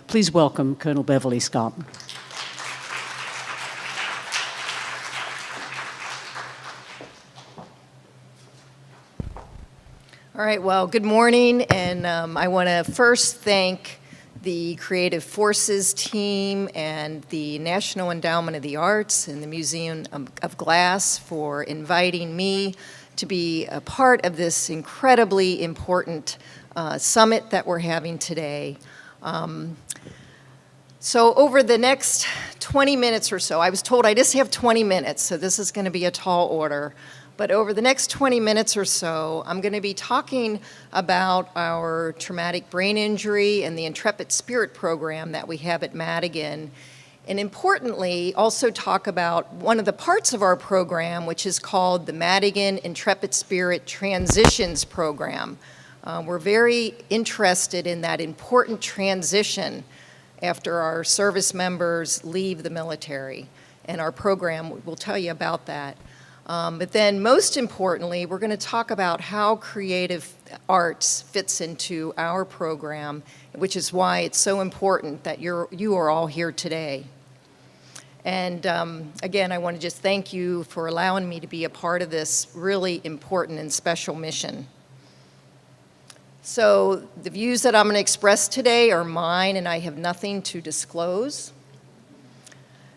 Please welcome Colonel Beverly Scott. All right, well, good morning, and I want to first thank the Creative Forces team and the National Endowment of the Arts and the Museum of Glass for inviting me to be a part of this incredibly important summit that we're having today. So over the next 20 minutes or so, I was told I just have 20 minutes, so this is going to be a tall order. But over the next 20 minutes or so, I'm going to be talking about our traumatic brain injury and the Intrepid Spirit program that we have at Madigan. And importantly, also talk about one of the parts of our program, which is called the Madigan Intrepid Spirit Transitions Program. We're very interested in that important transition after our service members leave the military. And our program will tell you about that. But then most importantly, we're going to talk about how creative arts fits into our program, which is why it's so important that you are all here today. And again, I want to just thank you for allowing me to be a part of this really important and special mission. So the views that I'm going to express today are mine, and I have nothing to disclose.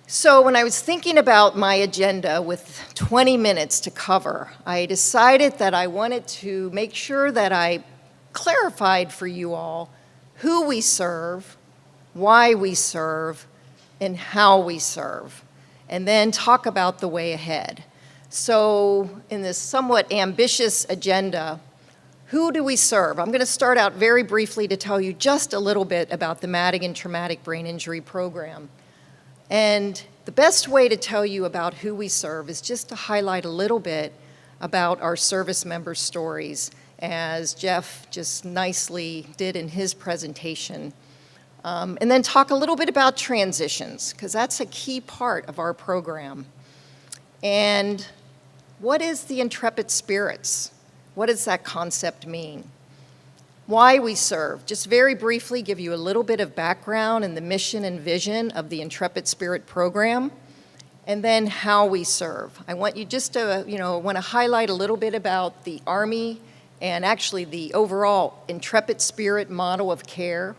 So when I was thinking about my agenda with 20 minutes to cover, I decided that I wanted to make sure that I clarified for you all who we serve, why we serve, and how we serve, and then talk about the way ahead. So in this somewhat ambitious agenda, who do we serve? I'm going to start out very briefly to tell you just a little bit about the Madigan Traumatic Brain Injury Program. And the best way to tell you about who we serve is just to highlight a little bit about our service member stories, as Jeff just nicely did in his presentation. And then talk a little bit about transitions, because that's a key part of our program. And what is the Intrepid Spirits? What does that concept mean? Why we serve. Just very briefly give you a little bit of background and the mission and vision of the Intrepid Spirit program, and then how we serve. I want you just to, want to highlight a little bit about the Army and actually the overall Intrepid Spirit model of care.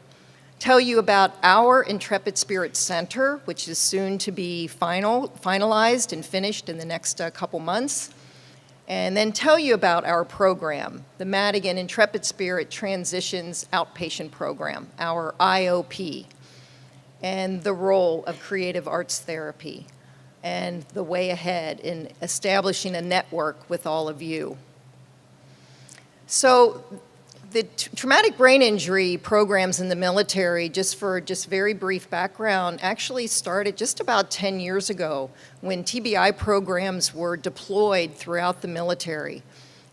Tell you about our Intrepid Spirit Center, which is soon to be finalized and finished in the next couple months. And then tell you about our program, the Madigan Intrepid Spirit Transitions Outpatient Program, our IOP, and the role of creative arts therapy, and the way ahead in establishing a network with all of you. So the traumatic brain injury programs in the military, just very brief background, actually started just about 10 years ago when TBI programs were deployed throughout the military.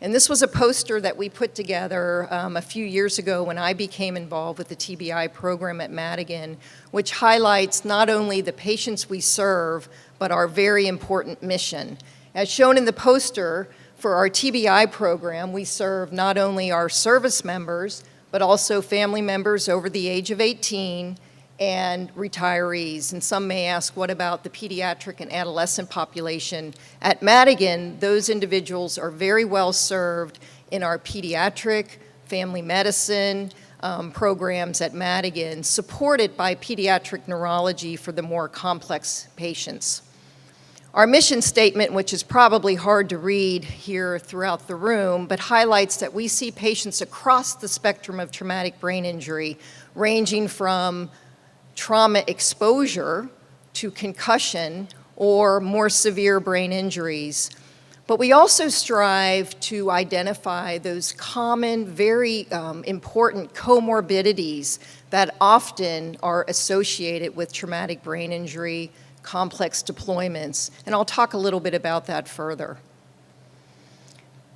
And this was a poster that we put together a few years ago when I became involved with the TBI program at Madigan, which highlights not only the patients we serve, but our very important mission. As shown in the poster, for our TBI program, we serve not only our service members, but also family members over the age of 18 and retirees. And some may ask, what about the pediatric and adolescent population? At Madigan, those individuals are very well served in our pediatric, family medicine programs at Madigan, supported by pediatric neurology for the more complex patients. Our mission statement, which is probably hard to read here throughout the room, but highlights that we see patients across the spectrum of traumatic brain injury, ranging from trauma exposure to concussion or more severe brain injuries. But we also strive to identify those common, very important comorbidities that often are associated with traumatic brain injury, complex deployments, and I'll talk a little bit about that further.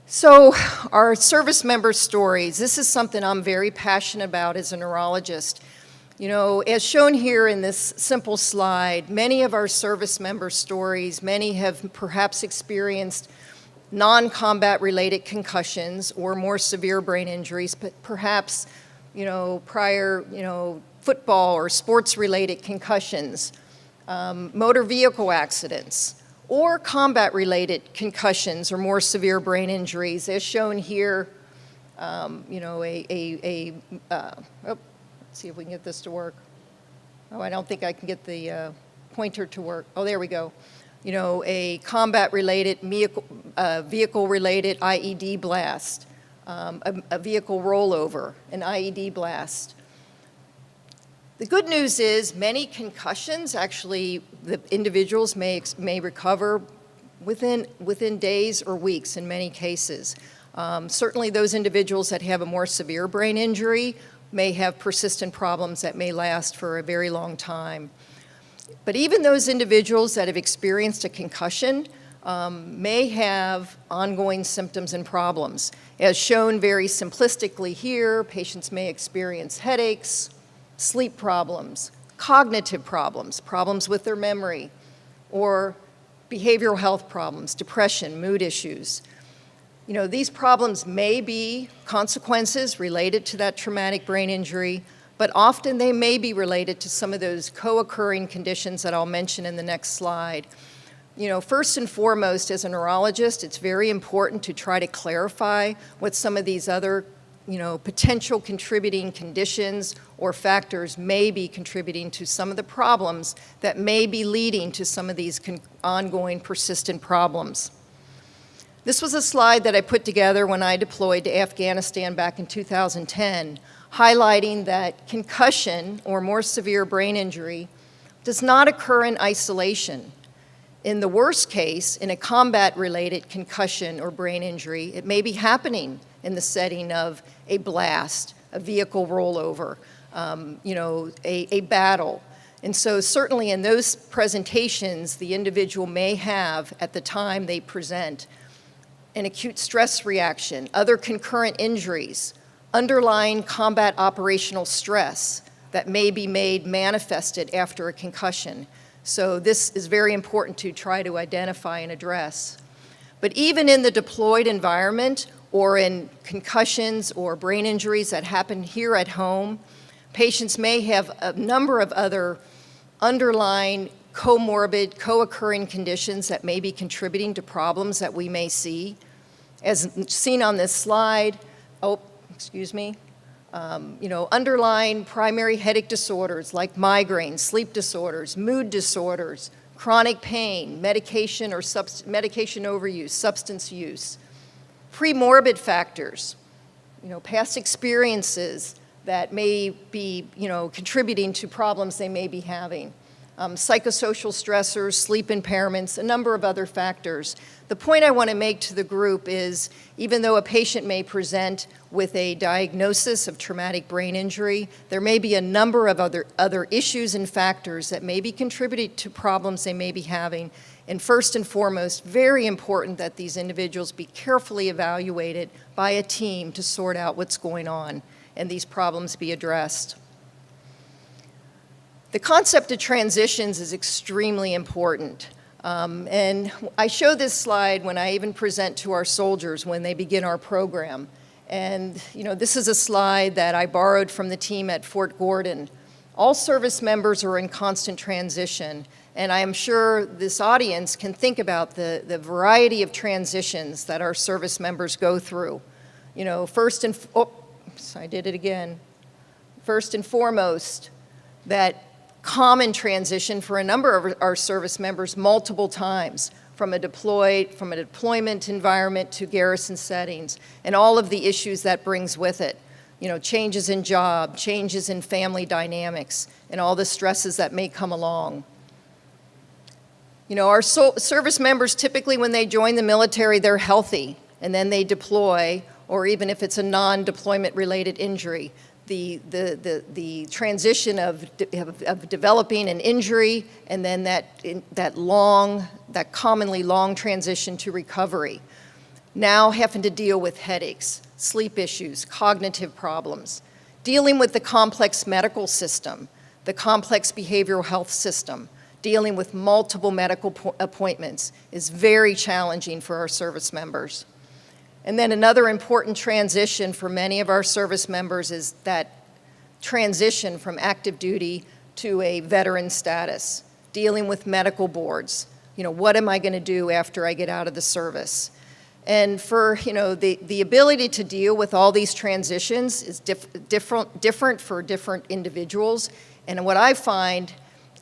So our service member stories, this is something I'm very passionate about as a neurologist. As shown here in this simple slide, many of our service member stories, many have perhaps experienced non-combat related concussions or more severe brain injuries, but perhaps prior, football or sports-related concussions, motor vehicle accidents, or combat-related concussions or more severe brain injuries, as shown here. Let's see if we can get this to work. Oh, I don't think I can get the pointer to work. Oh, there we go. A combat-related, vehicle-related IED blast, a vehicle rollover, an IED blast. The good news is many concussions, actually, the individuals may recover within days or weeks in many cases. Certainly those individuals that have a more severe brain injury may have persistent problems that may last for a very long time. But even those individuals that have experienced a concussion may have ongoing symptoms and problems. As shown very simplistically here, patients may experience headaches, sleep problems, cognitive problems, problems with their memory, or behavioral health problems, depression, mood issues. These problems may be consequences related to that traumatic brain injury, but often they may be related to some of those co-occurring conditions that I'll mention in the next slide. First and foremost, as a neurologist, it's very important to try to clarify what some of these other potential contributing conditions or factors may be contributing to some of the problems that may be leading to some of these ongoing persistent problems. This was a slide that I put together when I deployed to Afghanistan back in 2010, highlighting that concussion or more severe brain injury does not occur in isolation. In the worst case, in a combat-related concussion or brain injury, it may be happening in the setting of a blast, a vehicle rollover, a battle. And so certainly in those presentations, the individual may have, at the time they present, an acute stress reaction, other concurrent injuries, underlying combat operational stress that may be made manifested after a concussion. So this is very important to try to identify and address. But even in the deployed environment or in concussions or brain injuries that happen here at home, patients may have a number of other underlying comorbid, co-occurring conditions that may be contributing to problems that we may see. As seen on this slide, underlying primary headache disorders like migraines, sleep disorders, mood disorders, chronic pain, medication or medication overuse, substance use, premorbid factors, past experiences that may be, contributing to problems they may be having. Psychosocial stressors, sleep impairments, a number of other factors. The point I want to make to the group is, even though a patient may present with a diagnosis of traumatic brain injury, there may be a number of other issues and factors that may be contributing to problems they may be having. And first and foremost, very important that these individuals be carefully evaluated by a team to sort out what's going on and these problems be addressed. The concept of transitions is extremely important. And I show this slide when I even present to our soldiers when they begin our program. And this is a slide that I borrowed from the team at Fort Gordon. All service members are in constant transition, and I am sure this audience can think about the variety of transitions that our service members go through. First and foremost, that common transition for a number of our service members multiple times, from a deployment environment to garrison settings, and all of the issues that brings with it. Changes in job, changes in family dynamics, and all the stresses that may come along. Our service members, typically when they join the military, they're healthy, and then they deploy, or even if it's a non-deployment related injury, the transition of developing an injury, and then that commonly long transition to recovery. Now having to deal with headaches, sleep issues, cognitive problems, dealing with the complex medical system, the complex behavioral health system, dealing with multiple medical appointments is very challenging for our service members. And then another important transition for many of our service members is that transition from active duty to a veteran status, dealing with medical boards. What am I going to do after I get out of the service? And for, the ability to deal with all these transitions is different for different individuals. And what I find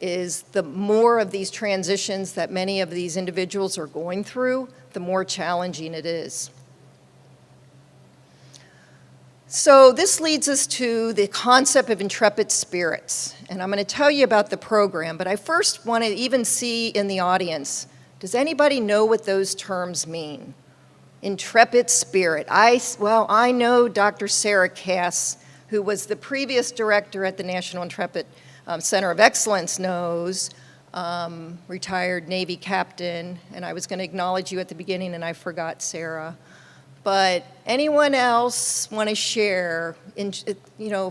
is the more of these transitions that many of these individuals are going through, the more challenging it is. So this leads us to the concept of Intrepid Spirits. And I'm going to tell you about the program, but I first want to even see in the audience, does anybody know what those terms mean? Intrepid Spirit. I know Dr. Sarah Cass, who was the previous director at the National Intrepid Center of Excellence, knows, retired Navy captain, and I was going to acknowledge you at the beginning and I forgot Sarah. But anyone else want to share,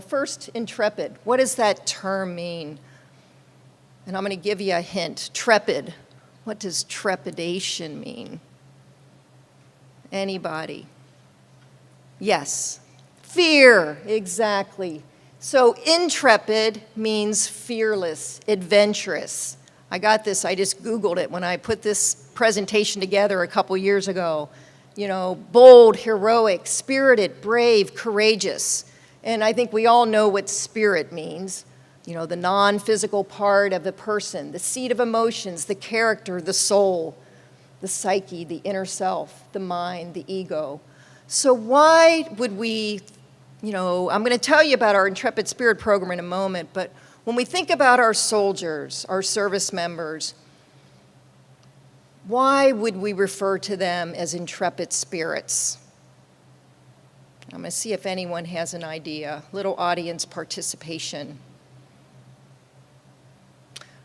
first Intrepid, what does that term mean? And I'm going to give you a hint, trepid. What does trepidation mean? Anybody? Yes, fear, exactly. So intrepid means fearless, adventurous. I got this, I just Googled it when I put this presentation together a couple years ago. Bold, heroic, spirited, brave, courageous. And I think we all know what spirit means. The non-physical part of the person, the seat of emotions, the character, the soul, the psyche, the inner self, the mind, the ego. So why would we, I'm going to tell you about our Intrepid Spirit program in a moment, but when we think about our soldiers, our service members, why would we refer to them as intrepid spirits? I'm going to see if anyone has an idea. Little audience participation.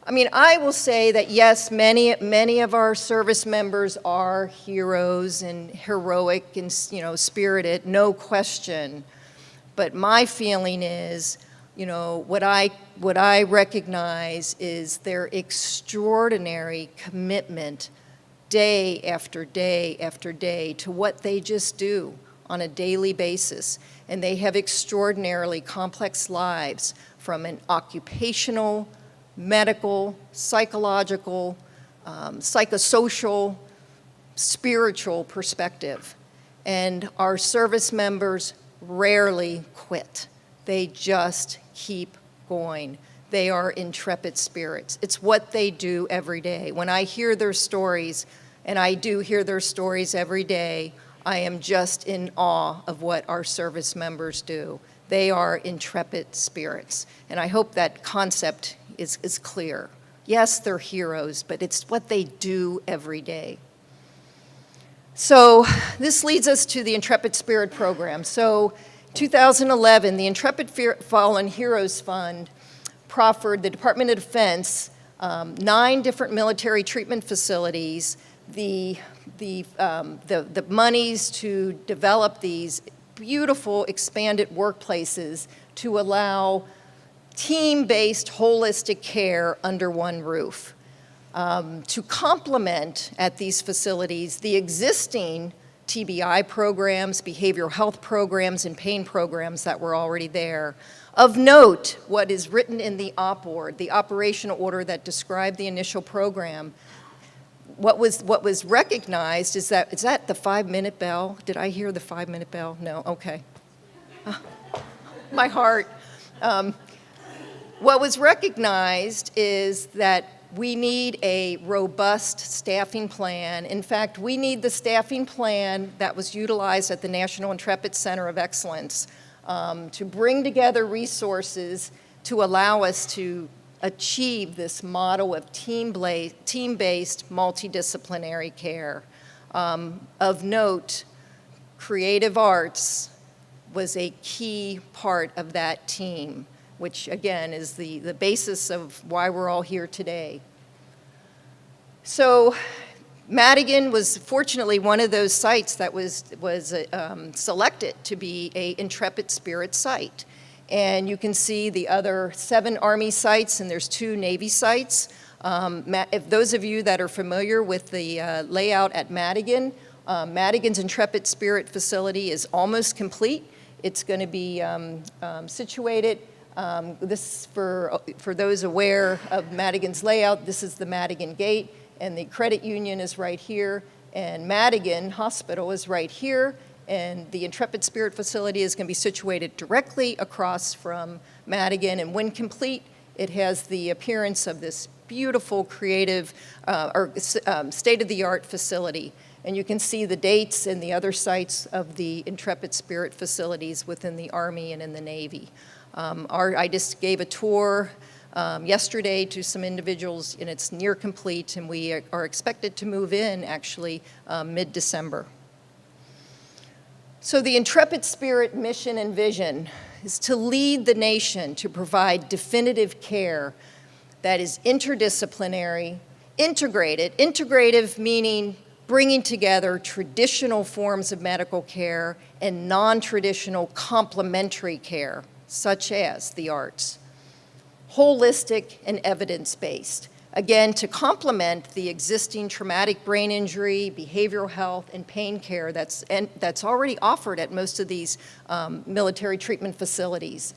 I will say that yes, many of our service members are heroes and heroic and spirited, no question. But my feeling is, what I recognize is their extraordinary commitment day after day after day to what they just do on a daily basis. And they have extraordinarily complex lives from an occupational, medical, psychological, psychosocial, spiritual perspective. And our service members rarely quit. They just keep going. They are intrepid spirits. It's what they do every day. When I hear their stories, and I do hear their stories every day, I am just in awe of what our service members do. They are intrepid spirits. And I hope that concept is clear. Yes, they're heroes, but it's what they do every day. So this leads us to the Intrepid Spirit program. So 2011, the Intrepid Fallen Heroes Fund proffered the Department of Defense 9 different military treatment facilities, the monies to develop these beautiful expanded workplaces to allow team-based holistic care under one roof. To complement at these facilities the existing TBI programs, behavioral health programs, and pain programs that were already there. Of note, what is written in the OPORD, the operational order that described the initial program, what was recognized is that the 5-minute bell? Did I hear the 5-minute bell? No, okay. My heart. What was recognized is that we need a robust staffing plan. In fact, we need the staffing plan that was utilized at the National Intrepid Center of Excellence to bring together resources to allow us to achieve this model of team-based multidisciplinary care. Of note, creative arts was a key part of that team, which again is the basis of why we're all here today. So Madigan was fortunately one of those sites that was selected to be a Intrepid Spirit site. And you can see the other 7 Army sites, and there's 2 Navy sites. If those of you that are familiar with the layout at Madigan, Madigan's Intrepid Spirit facility is almost complete. It's going to be situated For those aware of Madigan's layout, this is the Madigan Gate, and the credit union is right here, and Madigan Hospital is right here, and the Intrepid Spirit facility is going to be situated directly across from Madigan, and when complete, it has the appearance of this beautiful, creative, state-of-the-art facility. And you can see the dates and the other sites of the Intrepid Spirit facilities within the Army and in the Navy. I just gave a tour yesterday to some individuals, and it's near complete, and we are expected to move in actually mid-December. So the Intrepid Spirit mission and vision is to lead the nation to provide definitive care that is interdisciplinary, integrated, integrative meaning bringing together traditional forms of medical care and non-traditional complementary care, such as the arts, holistic and evidence-based. Again, to complement the existing traumatic brain injury, behavioral health, and pain care that's already offered at most of these military treatment facilities.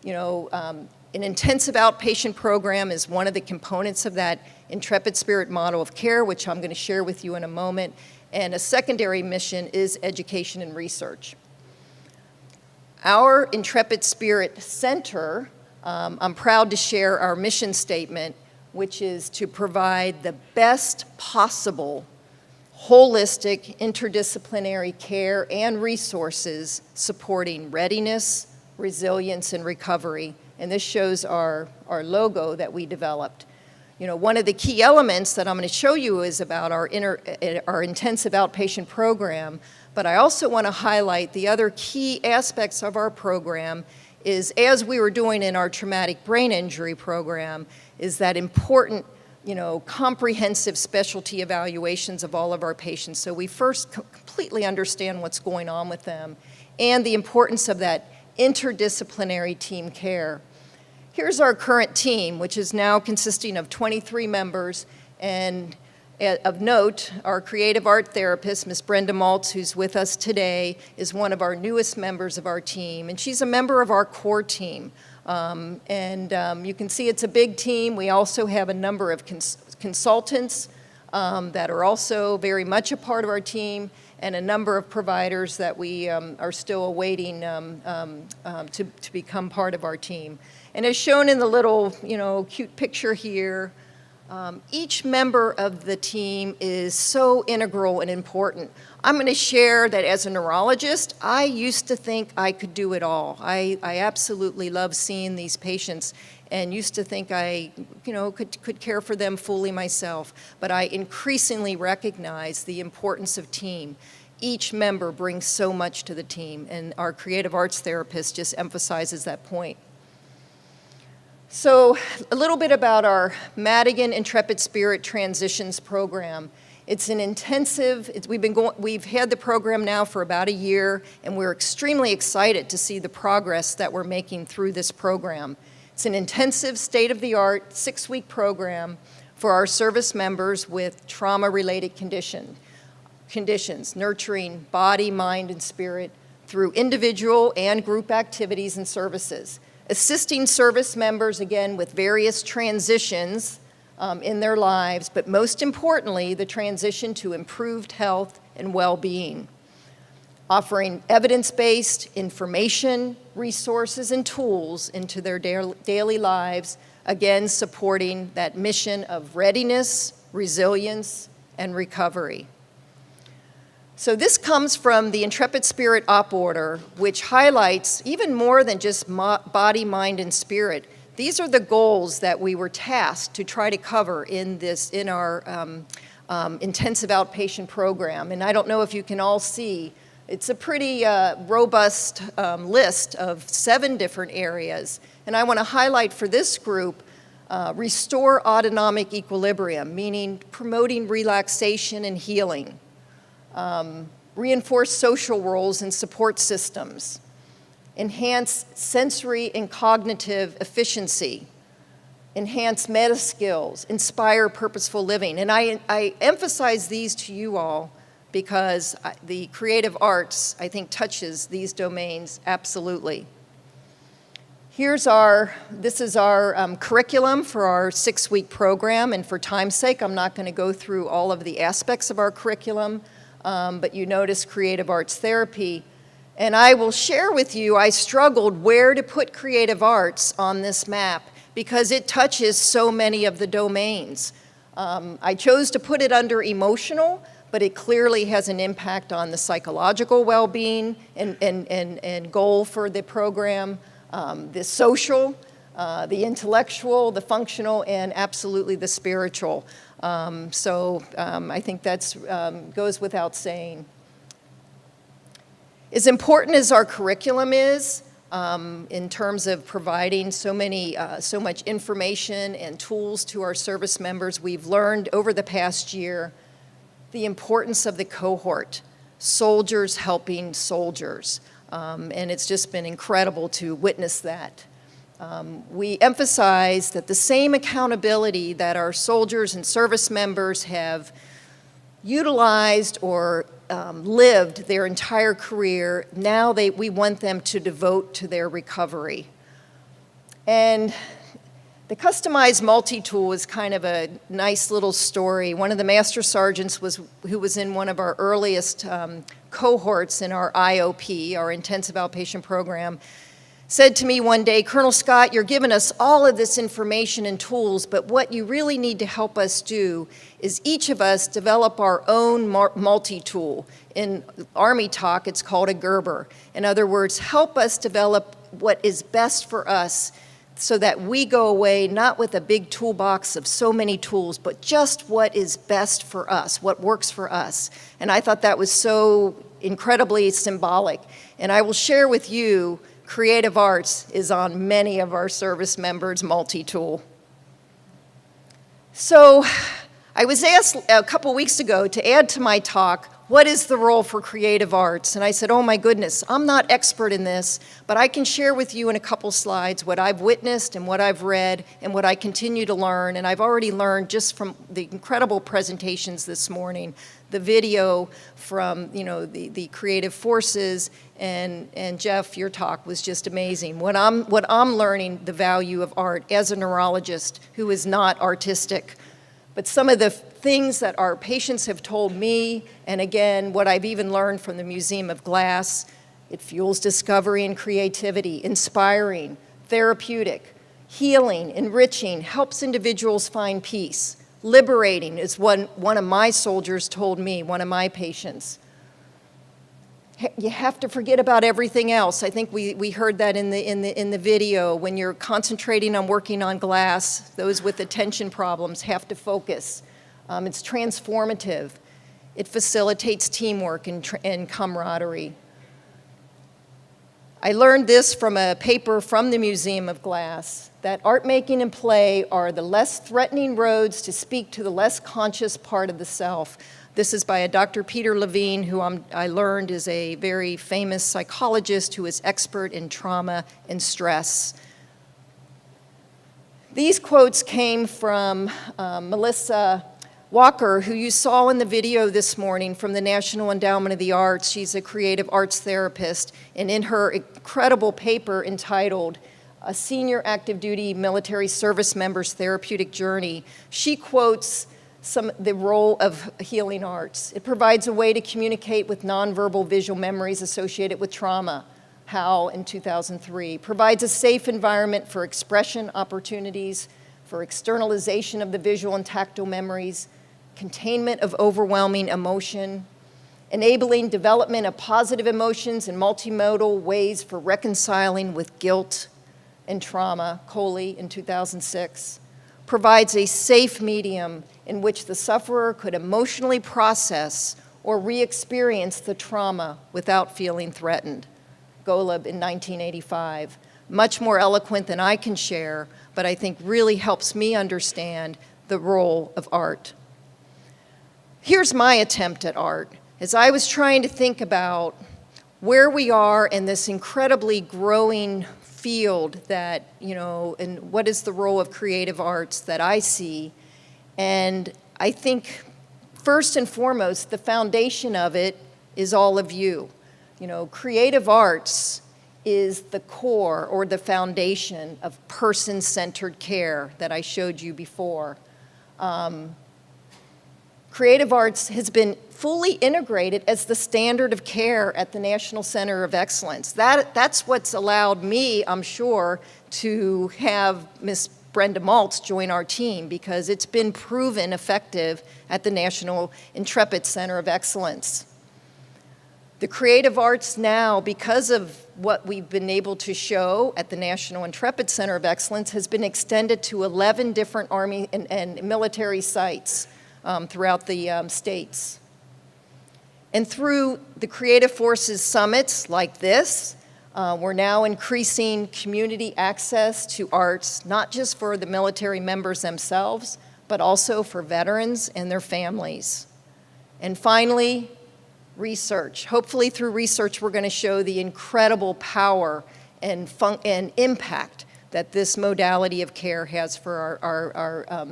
You know, an intensive outpatient program is one of the components of that Intrepid Spirit model of care, which I'm going to share with you in a moment. And a secondary mission is education and research. Our Intrepid Spirit Center, I'm proud to share our mission statement, which is to provide the best possible holistic interdisciplinary care and resources supporting readiness, resilience, and recovery. And this shows our logo that we developed. You know, one of the key elements that I'm going to show you is about our intensive outpatient program, but I also want to highlight the other key aspects of our program is, as we were doing in our traumatic brain injury program, is that important, you know, comprehensive specialty evaluations of all of our patients. So we first completely understand what's going on with them and the importance of that interdisciplinary team care. Here's our current team, which is now consisting of 23 members, and of note, our creative art therapist, Ms. Brenda Maltz, who's with us today, is one of our newest members of our team, and she's a member of our core team. You can see it's a big team. We also have a number of consultants that are also very much a part of our team, and a number of providers that we are still awaiting to become part of our team. And as shown in the little, you know, cute picture here, each member of the team is so integral and important. I'm going to share that as a neurologist, I used to think I could do it all. I absolutely love seeing these patients and used to think I, you know, could care for them fully myself. But I increasingly recognize the importance of team. Each member brings so much to the team, and our creative arts therapist just emphasizes that point. So a little bit about our Madigan Intrepid Spirit Transitions program. It's an intensive, we've had the program now for about a year, and we're extremely excited to see the progress that we're making through this program. It's an intensive, state-of-the-art, 6-week program for our service members with trauma-related conditions, nurturing body, mind, and spirit through individual and group activities and services. Assisting service members, again, with various transitions in their lives, but most importantly, the transition to improved health and well-being. Offering evidence-based information, resources, and tools into their daily lives, again, supporting that mission of readiness, resilience, and recovery. So this comes from the Intrepid Spirit Op Order, which highlights even more than just body, mind, and spirit. These are the goals that we were tasked to try to cover in our intensive outpatient program. And I don't know if you can all see, it's a pretty robust list of 7 different areas. And I want to highlight for this group, restore autonomic equilibrium, meaning promoting relaxation and healing. Reinforce social roles and support systems, enhance sensory and cognitive efficiency, enhance meta skills, inspire purposeful living. And I emphasize these to you all because the creative arts, I think, touches these domains absolutely. This is our curriculum for our 6-week program, and for time's sake, I'm not going to go through all of the aspects of our curriculum, but you notice creative arts therapy. And I will share with you, I struggled where to put creative arts on this map because it touches so many of the domains. I chose to put it under emotional, but it clearly has an impact on the psychological well-being and goal for the program. The social, the intellectual, the functional, and absolutely the spiritual. I think that goes without saying. As important as our curriculum is, in terms of providing so much information and tools to our service members, we've learned over the past year the importance of the cohort, soldiers helping soldiers. And it's just been incredible to witness that. We emphasize that the same accountability that our soldiers and service members have utilized or lived their entire career, now we want them to devote to their recovery. And the customized multi-tool is kind of a nice little story. One of the master sergeants who was in one of our earliest cohorts in our IOP, our intensive outpatient program, said to me one day, "Colonel Scott, you're giving us all of this information and tools, but what you really need to help us do is each of us develop our own multi-tool." In Army talk, it's called a Gerber. In other words, help us develop what is best for us so that we go away not with a big toolbox of so many tools, but just what is best for us, what works for us. And I thought that was so incredibly symbolic. And I will share with you, creative arts is on many of our service members' multi-tool. So I was asked a couple weeks ago to add to my talk, what is the role for creative arts? And I said, oh my goodness, I'm not expert in this, but I can share with you in a couple slides what I've witnessed and what I've read and what I continue to learn. And I've already learned just from the incredible presentations this morning, the video from the creative forces, and Jeff, your talk was just amazing. What I'm learning, the value of art as a neurologist who is not artistic. But some of the things that our patients have told me, and again, what I've even learned from the Museum of Glass, it fuels discovery and creativity, inspiring, therapeutic, healing, enriching, helps individuals find peace, liberating is one of my soldiers told me, one of my patients. You have to forget about everything else. I think we heard that in the video. When you're concentrating on working on glass, those with attention problems have to focus. It's transformative. It facilitates teamwork and camaraderie. I learned this from a paper from the Museum of Glass, that art making and play are the less threatening roads to speak to the less conscious part of the self. This is by a Dr. Peter Levine, who I learned is a very famous psychologist who is expert in trauma and stress. These quotes came from Melissa Walker, who you saw in the video this morning from the National Endowment of the Arts. She's a creative arts therapist, and in her incredible paper entitled A Senior Active Duty Military Service Member's Therapeutic Journey, she quotes the role of healing arts. It provides a way to communicate with nonverbal visual memories associated with trauma. How, in 2003, provides a safe environment for expression opportunities, for externalization of the visual and tactile memories, containment of overwhelming emotion, enabling development of positive emotions and multimodal ways for reconciling with guilt and trauma, Coley in 2006, provides a safe medium in which the sufferer could emotionally process or re-experience the trauma without feeling threatened, Golub in 1985. Much more eloquent than I can share, but I think really helps me understand the role of art. Here's my attempt at art. As I was trying to think about where we are in this incredibly growing field that, and what is the role of creative arts that I see, and I think first and foremost, the foundation of it is all of you. Creative arts is the core or the foundation of person-centered care that I showed you before. Creative arts has been fully integrated as the standard of care at the National Center of Excellence. That's what's allowed me, I'm sure, to have Ms. Brenda Maltz join our team, because it's been proven effective at the National Intrepid Center of Excellence. The creative arts now, because of what we've been able to show at the National Intrepid Center of Excellence, has been extended to 11 different Army and military sites throughout the states. And through the Creative Forces summits like this, we're now increasing community access to arts, not just for the military members themselves, but also for veterans and their families. And finally, research. Hopefully through research, we're going to show the incredible power and impact that this modality of care has for our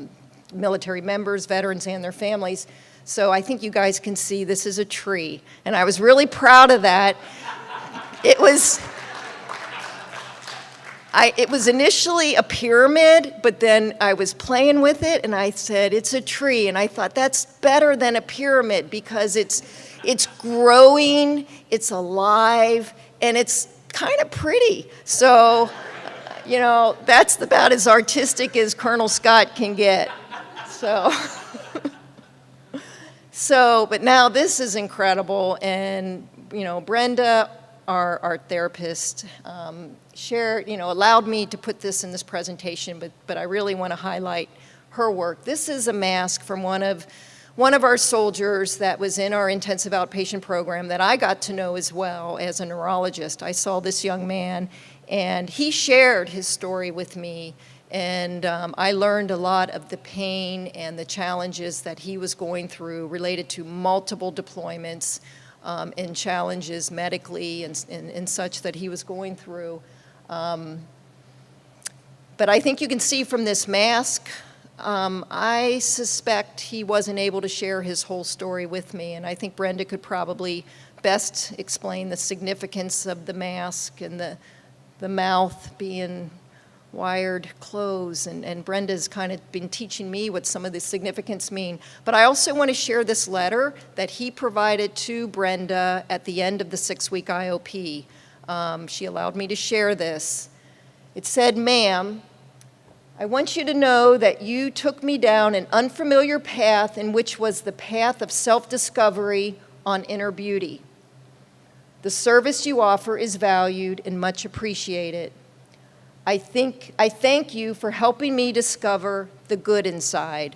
military members, veterans, and their families. So I think you guys can see this is a tree, and I was really proud of that. It was initially a pyramid, but then I was playing with it, and I said, it's a tree, and I thought that's better than a pyramid because it's growing, it's alive, and it's kind of pretty. So, you know, that's about as artistic as Colonel Scott can get. But now this is incredible, and, you know, Brenda, our art therapist, allowed me to put this in this presentation, but I really want to highlight her work. This is a mask from one of our soldiers that was in our intensive outpatient program that I got to know as well as a neurologist. I saw this young man, and he shared his story with me, and I learned a lot of the pain and the challenges that he was going through related to multiple deployments and challenges medically and such that he was going through. But I think you can see from this mask, I suspect he wasn't able to share his whole story with me, and I think Brenda could probably best explain the significance of the mask and the mouth being wired closed, and Brenda's kind of been teaching me what some of the significance mean. But I also want to share this letter that he provided to Brenda at the end of the 6-week IOP. She allowed me to share this. It said, "Ma'am, I want you to know that you took me down an unfamiliar path in which was the path of self-discovery on inner beauty. The service you offer is valued and much appreciated. I thank you for helping me discover the good inside.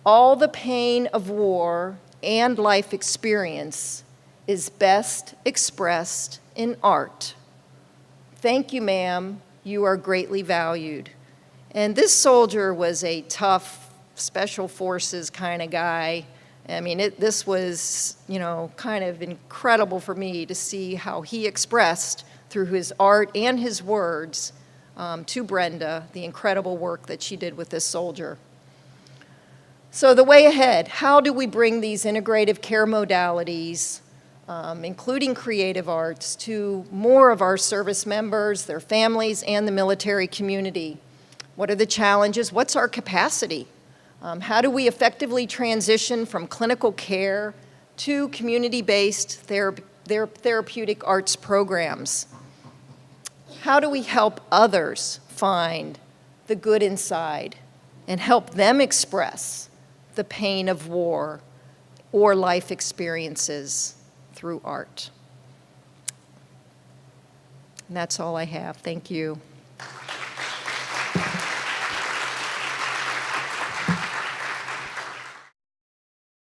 All the pain of war and life experience is best expressed in art. Thank you, ma'am. You are greatly valued." And this soldier was a tough, special forces kind of guy. I mean, this was, you know, kind of incredible for me to see how he expressed through his art and his words to Brenda the incredible work that she did with this soldier. So the way ahead, how do we bring these integrative care modalities, including creative arts, to more of our service members, their families, and the military community? What are the challenges? What's our capacity? How do we effectively transition from clinical care to community-based therapeutic arts programs? How do we help others find the good inside and help them express the pain of war or life experiences through art? And that's all I have. Thank you.